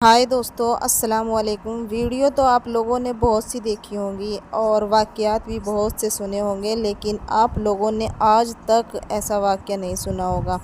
हाय दोस्तों, अस्सलाम वालेकुम। वीडियो तो आप लोगों ने बहुत सी देखी होंगी और वाक़यात भी बहुत से सुने होंगे, लेकिन आप लोगों ने आज तक ऐसा वाक़या नहीं सुना होगा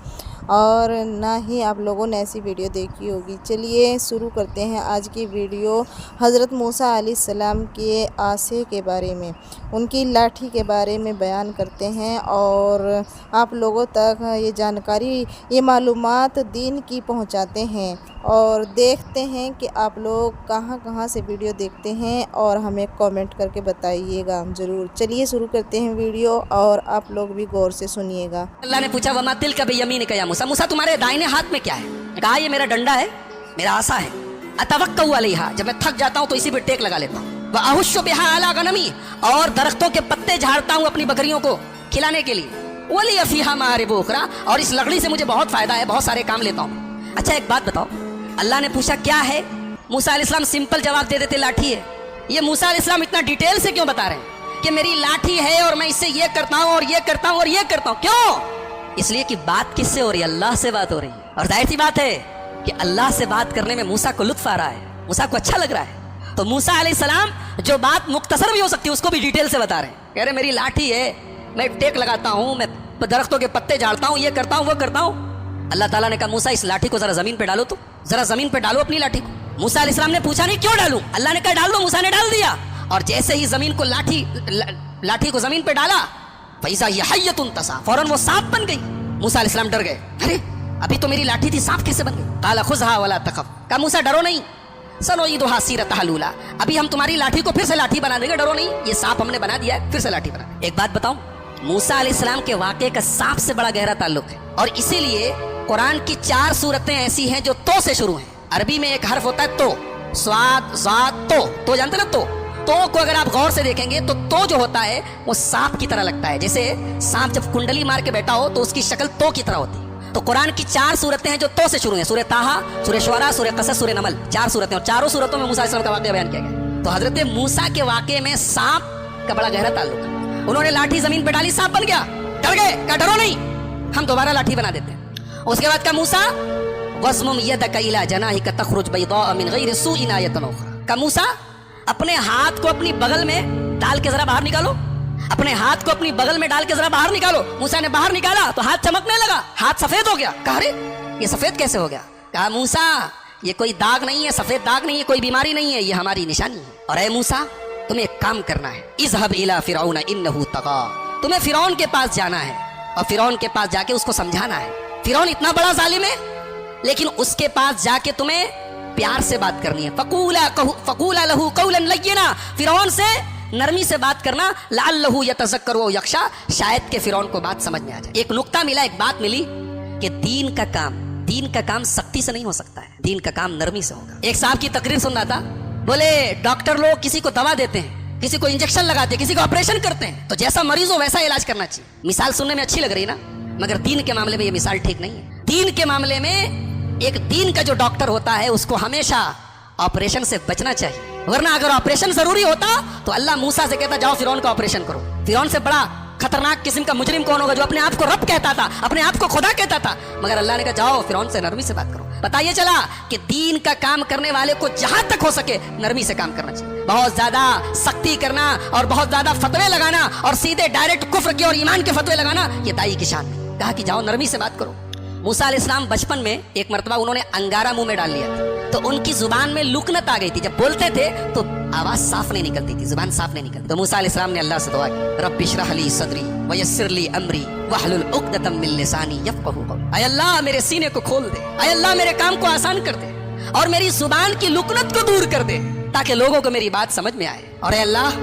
और ना ही आप लोगों ने ऐसी वीडियो देखी होगी। चलिए शुरू करते हैं आज की वीडियो। हज़रत मूसा अलैहिस्सलाम के आसे के बारे में, उनकी लाठी के बारे में बयान करते हैं और आप लोगों तक ये जानकारी, ये मालूमात दीन की पहुंचाते हैं और देखते हैं कि आप लोग कहां कहां से वीडियो देखते हैं और हमें कमेंट करके बताइएगा ज़रूर। चलिए शुरू करते हैं वीडियो और आप लोग भी गौर से सुनिएगा। अल्लाह ने पूछा वमा तिल का बेयमीन का या मूसा, मूसा तुम्हारे दाहिने हाथ में क्या है? कहा ये मेरा डंडा है, मेरा आसा है। अतवक्कउ अलैहा, जब मैं थक जाता हूँ तो इसी पे टेक लगा लेता हूँ। व अहुश्शु बिहा अला गनमी, और दरख्तों के पत्ते झाड़ता हूँ अपनी बकरियों को खिलाने के लिए। वली अफीहा मारिब उखरा, और इस लकड़ी से मुझे बहुत फायदा है, बहुत सारे काम लेता हूँ। अच्छा एक बात बताओ, अल्लाह ने पूछा क्या है? मूसा अलैहिस्सलाम सिंपल जवाब दे देते लाठी है। ये मूसा अलैहिस्सलाम इतना डिटेल से क्यों बता रहे हैं कि मेरी लाठी है और मैं इससे ये करता हूँ और ये करता हूँ और ये करता हूँ? क्यों? इसलिए कि बात किससे हो रही है? अल्लाह से बात हो रही है। और जाहिर सी बात है कि अल्लाह से बात करने में मूसा को लुत्फ आ रहा है, मूसा को अच्छा लग रहा है। तो मूसा अलैहिस्सलाम जो बात मुख्तसर भी हो सकती है उसको भी डिटेल से बता रहे हैं। कह रहे मेरी लाठी है, मैं टेक लगाता हूँ, मैं दरख्तों के पत्ते झाड़ता हूँ, ये करता हूँ वो करता हूँ। अल्लाह ताला ने कहा मूसा इस लाठी को जरा जमीन पे डालो, तो जरा जमीन पे डालो अपनी लाठी को। मूसा अलैहिस्सलाम ने पूछा नहीं क्यों डालूं, अल्लाह ने कहा डाल दो। मूसा ने डाल दिया और जैसे ही जमीन को लाठी को जमीन पे डाला, फैज़ा हिय हय्यतुन तसा, फौरन वो सांप बन गई। मूसा अलैहिस्सलाम डर गए, अरे अभी तो मेरी लाठी थी, सांप कैसे बन गई? काला खुज़हा वला तखफ, कहा मूसा डरो नहीं, सनुईदुहा सीरतहा लूला, अभी हम तुम्हारी लाठी को फिर से लाठी बना देंगे, डरो नहीं, ये सांप हमने बना दिया है, फिर से लाठी बना। एक बात बताऊं, मूसा अलैहिस्सलाम के वाक़े का सांप से बड़ा गहरा ताल्लुक है और इसीलिए कुरान की 4 सूरतें ऐसी हैं जो तो से शुरू हैं। अरबी में एक हर्फ होता है तो, स्वाद ज़ात तो जानते ना? तो को अगर आप गौर से देखेंगे तो जो होता है वो सांप की तरह लगता है। जैसे सांप जब कुंडली मार के बैठा हो तो उसकी शक्ल तो की तरह होती है। तो कुरान की 4 सूरतें हैं जो तो से शुरू हैं, सूरह ताहा, सूरह शुअरा, सूरह क़सस, सूरह नमल, 4 सूरतें, और चारों सूरतों में मूसा अलैहिस्सलाम का वाक़या बयान किया गया। तो हजरत मूसा के वाक़े में सांप का बड़ा गहरा ताल्लुक है। उन्होंने लाठी जमीन पे डाली, सांप बन गया, डर गए, कहा डरो नहीं, हम दोबारा लाठी बना देते हैं। उसके बाद का मूसा वज़्मुम यदका इला जनाहिका तखरुज बैदा मिन गैरि सूइन आयतन उखरा, का मूसा अपने हाथ को अपनी बगल में डाल के जरा बाहर निकालो, अपने हाथ को अपनी बगल में डाल के जरा बाहर निकालो। मूसा ने बाहर निकाला तो हाथ चमकने लगा, हाथ सफेद हो गया। कहा अरे ये सफेद कैसे हो गया? कहा मूसा ये कोई दाग नहीं है, सफेद दाग नहीं है, कोई बीमारी नहीं है, ये हमारी निशानी है। और ऐ मूसा तुम्हें एक काम करना है, इज़हब इला फिरौन इन्नहु तग़ा, तुम्हें फिरौन के पास जाना है और फिरौन के पास जाके उसको समझाना है। फिरौन इतना बड़ा जालिम है, लेकिन उसके पास जाके तुम्हें प्यार से बात करनी है। फकूला लहू कौलन लय्यिना, फिरौन से नरमी से बात करना। लअल्लहु यतज़क्करु व यख्शा, शायद के फिरौन को बात समझ में आ जाए। एक नुक्ता मिला, एक बात मिली कि दीन का काम सख्ती से नहीं हो सकता है, दीन का काम नरमी से होगा। एक साहब की तकरीर सुन रहा था, बोले डॉक्टर लोग किसी को दवा देते हैं, किसी को इंजेक्शन लगाते हैं, किसी को ऑपरेशन करते हैं, तो जैसा मरीज हो वैसा इलाज करना चाहिए। मिसाल सुनने में अच्छी लग रही ना, मगर दीन के मामले में ये मिसाल ठीक नहीं है। दीन के मामले में एक दीन का जो डॉक्टर होता है उसको हमेशा ऑपरेशन से बचना चाहिए, वरना अगर ऑपरेशन जरूरी होता तो अल्लाह मूसा से कहता जाओ फिरौन का ऑपरेशन करो। फिरौन से बड़ा खतरनाक किस्म का मुजरिम कौन होगा? जो अपने आप को रब कहता था, अपने आप को खुदा कहता था, मगर अल्लाह ने कहा जाओ फिरौन से नरमी से बात करो। बताइए चला कि दीन का काम करने वाले को जहां तक हो सके नरमी से काम करना चाहिए। बहुत ज्यादा सख्ती करना और बहुत ज्यादा फतवे लगाना और सीधे डायरेक्ट कुफ्र के और ईमान के फतवे लगाना, ये दाई की शान है। कहा कि जाओ नरमी से बात करो। मूसा अलैहिस्सलाम बचपन में एक मरतबा उन्होंने अंगारा मुंह में डाल लिया था, तो उनकी जुबान में लुकनत आ गई थी। जब बोलते थे तो आवाज साफ नहीं निकलती थी, जुबान साफ नहीं निकलती। तो मूसा अलैहिस्सलाम ने अल्लाह से दुआ की, रब्बि इश्रह ली सदरी वयस्सिर ली अमरी वहलुल उक़दतम मिन लिसानी यफ़क़हू क़ौली, ऐ अल्लाह मेरे सीने को खोल दे, ऐ अल्लाह मेरे काम को आसान कर दे और मेरी जुबान की लुकनत को दूर कर दे ताकि लोगों को मेरी बात समझ में आए। और ऐ अल्लाह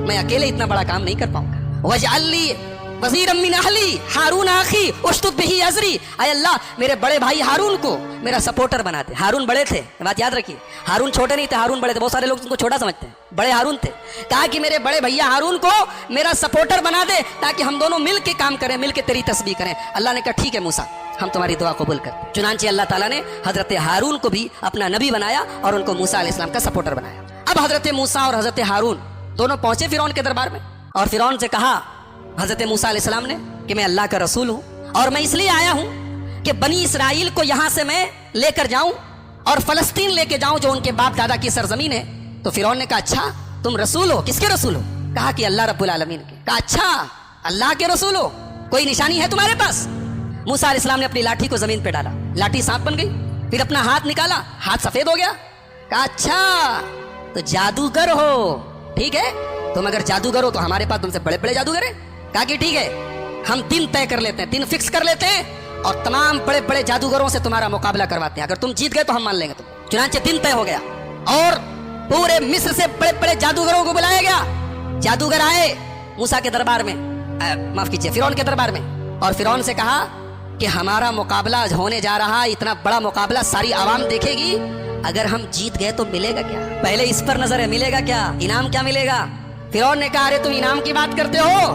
मैं अकेले इतना बड़ा काम नहीं कर पाऊंगा। वजअल ली वज़ीरम मिन अहली हारून आखी उश्तुद बिही अज़री, ऐ अल्लाह मेरे बड़े भाई हारून को मेरा सपोर्टर बना दे। हारून बड़े थे, बात याद रखिए, हारून छोटे नहीं थे, हारून बड़े थे। बहुत सारे लोग उनको छोटा समझते हैं, बड़े हारून थे। कहा कि मेरे बड़े भैया हारून को मेरा सपोर्टर बना दे ताकि हम दोनों मिल के काम करें, मिल के तेरी तस्बीह करें। अल्लाह ने कहा ठीक है मूसा, हम तुम्हारी दुआ कबूल करते। चुनांचे अल्लाह ताला ने हजरत हारून को भी अपना नबी बनाया और उनको मूसा अलैहिस्सलाम का सपोर्टर बनाया। अब हजरत मूसा और हजरत हारून दोनों पहुंचे फिरौन के दरबार में और फिरौन से कहा हजरत मूसा अलैहिस्सलाम ने कि मैं अल्लाह का रसूल हूँ और मैं इसलिए आया हूँ कि बनी इसराइल को यहाँ से मैं लेकर जाऊँ اور فلسطین لے کے جاؤں جو ان کے باپ دادا کی سرزمین ہے. تو فرعون نے کہا اچھا تم رسول ہو, کس کے رسول ہو؟ کہا کہ اللہ رب العالمین کے. کہا اچھا اللہ کے رسول ہو, کوئی نشانی ہے تمہارے پاس؟ موسیٰ علیہ السلام نے اپنی لاٹھی کو زمین پہ ڈالا, لاٹھی سانپ بن گئی. پھر اپنا ہاتھ نکالا, ہاتھ سفید ہو گیا. کہا اچھا تو جادوگر ہو, ٹھیک ہے, تم اگر جادوگر ہو تو ہمارے پاس تم سے بڑے بڑے جادوگر ہیں. کہا کہ ٹھیک ہے, ہم دن طے کر لیتے ہیں, دن فکس کر لیتے ہیں اور تمام بڑے بڑے جادوگروں سے تمہارا مقابلہ کرواتے ہیں, اگر تم جیت گئے تو ہم مان لیں گے تم. چنانچہ دن طے ہو گیا اور پورے مصر سے بڑے بڑے جادوگروں کو بلایا گیا. جادوگر آئے موسیٰ کے دربار میں, معاف کیجیے فرعون کے دربار میں, اور فرعون سے کہا کہ ہمارا مقابلہ ہونے جا رہا, اتنا بڑا مقابلہ ساری عوام دیکھے گی, اگر ہم جیت گئے تو ملے گا کیا؟ پہلے اس پر نظر ہے, ملے گا کیا, انعام کیا ملے گا؟ فرعون نے کہا ارے تم انعام کی بات کرتے ہو,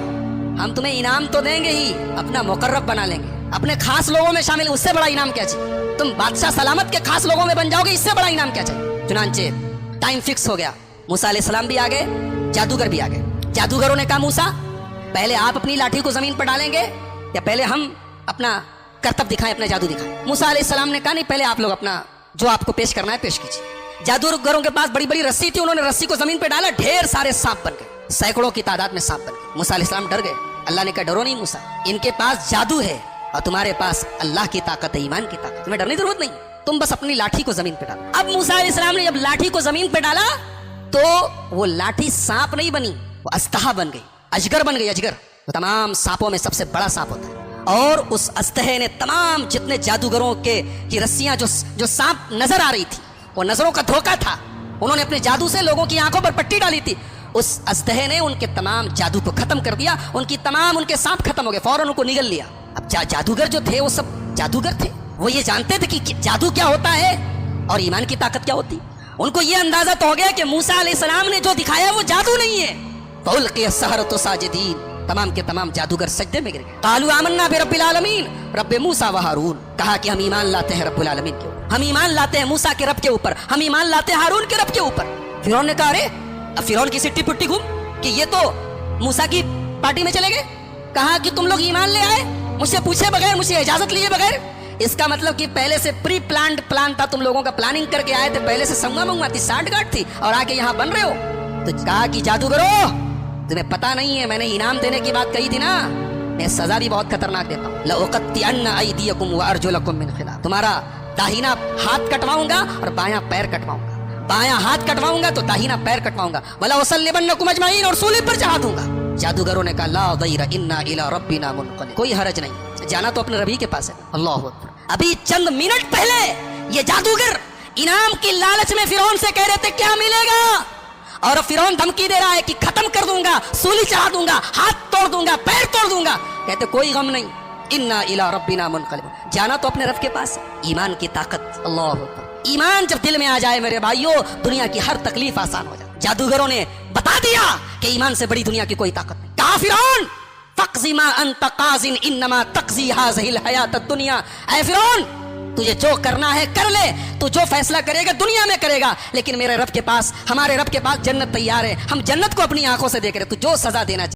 ہم تمہیں انعام تو دیں گے ہی, اپنا مقرب بنا لیں گے, اپنے خاص لوگوں میں شامل, اس سے بڑا انعام کیا چاہیے؟ تم بادشاہ سلامت کے خاص لوگوں میں بن جاؤ گے, اس سے بڑا انعام کیا چاہیے؟ چنانچہ ٹائم فکس ہو گیا, موسیٰ علیہ السلام بھی آ گئے, جادوگر بھی آ گئے. جادوگروں نے کہا موسیٰ پہلے آپ اپنی لاٹھی کو زمین پر ڈالیں گے یا پہلے ہم اپنا کرتب دکھائیں, اپنا جادو دکھائیں؟ موسیٰ علیہ السلام نے کہا نہیں, پہلے آپ لوگ اپنا جو آپ کو پیش کرنا ہے پیش کیجیے. جادوگروں کے پاس بڑی بڑی رسی تھی, انہوں نے رسی کو زمین پہ ڈالا, ڈھیر سارے سانپ بن گئے, سینکڑوں کی تعداد میں سانپ بن گئے. موسیٰ علیہ السلام ڈر گئے. اللہ نے کہا ڈرو نہیں موسیٰ, ان کے پاس جادو ہے اور تمہارے پاس اللہ کی طاقت ہے, ایمان کی طاقت, تمہیں ڈرنے کی ضرورت نہیں, تم بس اپنی لاٹھی کو زمین پہ ڈالو. اب موسیٰ علیہ السلام نے جب لاٹھی کو زمین پہ ڈالا تو وہ لاٹھی سانپ نہیں بنی, وہ استہا بن گئی, اجگر بن گئی. اجگر تو تمام سانپوں میں سب سے بڑا سانپ ہوتا ہے, اور اس استہے نے تمام جتنے جادوگروں کی رسیاں جو سانپ نظر آ رہی تھی, وہ نظروں کا دھوکہ تھا, انہوں نے اپنے جادو سے لوگوں کی آنکھوں پر پٹی ڈالی تھی, اس استہے نے ان کے تمام جادو کو ختم کر دیا, ان کے سانپ ختم ہو گئے, فوراً ان کو نگل لیا. اب جادوگر جو تھے وہ سب جادوگر تھے, وہ یہ جانتے تھے کہ جادو کیا ہوتا ہے اور ایمان کی طاقت کیا ہوتی. ان کو یہ اندازہ تو ہو گیا کہ موسیٰ علیہ السلام نے جو دکھایا وہ جادو نہیں ہے. فَأُلْقِيَ السَّحَرَةُ سَاجِدِينَ, تمام کے تمام جادوگر سجدے میں گر گئے. قَالُوا آمَنَّا بِرَبِّ الْعَالَمِينَ رب موسیٰ وہارون, کہا کہ ہم ایمان لاتے ہیں رب العالمین کے اوپر, ہم ایمان لاتے ہیں موسیٰ کے رب کے اوپر, ہم ایمان لاتے ہیں ہارون کے رب کے اوپر. فرعون نے کہا ارے, اب فرعون کی سٹی پٹی گھوم کہ یہ تو موسیٰ کی پارٹی میں چلے گئے. کہا کہ تم لوگ ایمان لے آئے مجھ سے پوچھے بغیر, مجھ سے اجازت لیے بغیر, اس کا مطلب کہ پہلے سے پری پلانڈ پلان تھا, تم لوگوں کا پلاننگ کر کے آئے تھے, پہلے سے سنگا منگوا تھی, ساٹھ گاٹ تھی, اور آ کے یہاں بن رہے ہو. تو کہا کہ جادوگرو تمہیں پتا نہیں ہے, میں نے انعام دینے کی بات کہی تھی نا, میں سزا بھی بہت خطرناک دیتا ہوں. لَأُقَطِّعَنَّ أَيْدِيَكُمْ وَأَرْجُلَكُمْ مِنْ خِلَافٍ, تمہارا داہنا ہاتھ کٹواؤں گا اور بایاں پیر کٹواؤں گا, بایاں ہاتھ کٹواؤں گا تو داہنا پیر کٹواؤں گا. وَلَأُصَلِّبَنَّكُمْ أَجْمَعِينَ, اور سولی پر چڑھا دوں گا. جادوگروں نے کہا لا ضَيْرَ إِنَّا إِلَىٰ رَبِّنَا مُنْقَلِبُونَ, کوئی حرج نہیں, جانا تو اپنے ربی کے پاس ہے. اللہ اکبر. ابھی چند منٹ پہلے یہ جادوگر انعام کی لالچ میں فرعون سے کہہ رہے تھے کیا ملے گا, اور فرعون دھمکی دے رہا ہے کہ ختم کر دوں گا, سولی چڑھا دوں گا, ہاتھ توڑ دوں گا, پیر توڑ دوں گا. کہتے کوئی غم نہیں, انا الی ربنا منقلبون, جانا تو اپنے رب کے پاس ہے. ایمان کی طاقت, اللہ اکبر. ایمان جب دل میں آ جائے میرے بھائیوں, دنیا کی ہر تکلیف آسان ہو جائے. جادوگروں نے بتا دیا کہ ایمان سے بڑی دنیا کی کوئی طاقت نہیں. کہا فرعون فَاقْضِ مَا أَنْتَ قَاضٍ إِنَّمَا تَقْضِي هَٰذِهِ الْحَيَاةَ الدُّنْيَا, اے فرعون تجھے جو کرنا ہے کر لے, تو جو فیصلہ کرے گا دنیا میں کرے گا, لیکن میرے رب کے پاس, ہمارے رب کے پاس جنت تیار ہے, ہم جنت کو اپنی آنکھوں سے دیکھ رہے, تو جو سزا دینا